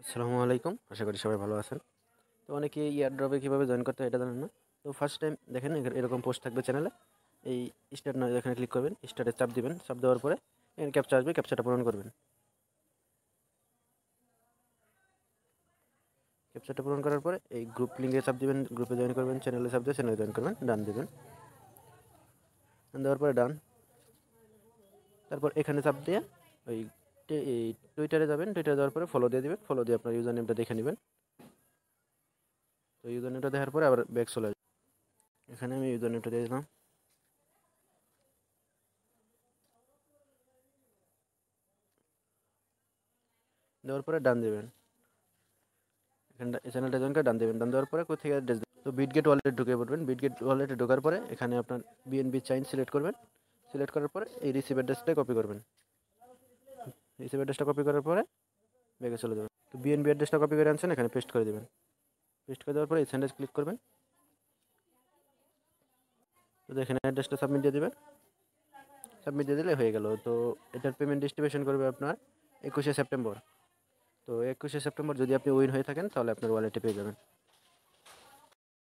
আসসালামু আলাইকুম। আশা করি সবাই ভালো আছেন। তো অনেকে এয়ারড্রপে কীভাবে জয়েন করতে হয় এটা জানেন না। তো ফার্স্ট টাইম দেখেন এরকম পোস্ট থাকবে চ্যানেলে। এই স্টার্ট না এখানে ক্লিক করবেন, স্টার্টে চাপ দিবেন। চাপ দেওয়ার পরে এখানে ক্যাপচা আসবে, ক্যাপচাটা পূরণ করবেন। ক্যাপচাটা পূরণ করার পরে এই গ্রুপ লিঙ্কে চাপ দিবেন, গ্রুপে জয়েন করবেন। চ্যানেলে চাপ দিয়ে চ্যানেলে জয়েন করবেন, ডান দিবেন। ডান দেওয়ার পরে ডান। তারপর এখানে চাপ দিয়ে ওই এই টুইটারে যাবেন। টুইটারে যাওয়ার পরে ফলো দিয়ে দিবেন। ফলো দিয়ে আপনার ইউজার নেমটা দেখে নেবেন। তো ইউজার নেমটা দেখার পরে আবার ব্যাক চলে আসবে। এখানে আমি ইউজার নেমটা দিয়ে দিলাম। দেওয়ার পরে ডান দেবেন। এখানটা এই চ্যানেলটা জয়েন করে ডান দেবেন। ডান দেওয়ার পরে কোথা থেকে অ্যাড্রেস তো বিটগেট ওয়ালেটে ঢুকে পড়বেন। বিটগেট ওয়ালেটে ঢোকার পরে এখানে আপনার বিএনবি চাইন সিলেক্ট করবেন। সিলেক্ট করার পরে এই রিসিভ অ্যাড্রেসটা কপি করবেন। রিসিভ অ্যাড্রেসটা কপি করার পরে ব্যাগে চলে যাবেন। তো বিএনবি অ্যাড্রেসটা কপি করে আনছেন, এখানে পেস্ট করে দেবেন। পেস্ট করে দেওয়ার পরে এই সেন্ডেজ ক্লিক করবেন। তো এখানে অ্যাড্রেসটা সাবমিট দিয়ে দেবেন। সাবমিট দিয়ে দিলে হয়ে গেল। তো এটার পেমেন্ট ডিস্ট্রিবিউশন করবে আপনার 21শে সেপ্টেম্বর। তো 21শে সেপ্টেম্বর যদি আপনি উইন হয়ে থাকেন তাহলে আপনার ওয়ালেটে পেয়ে যাবেন।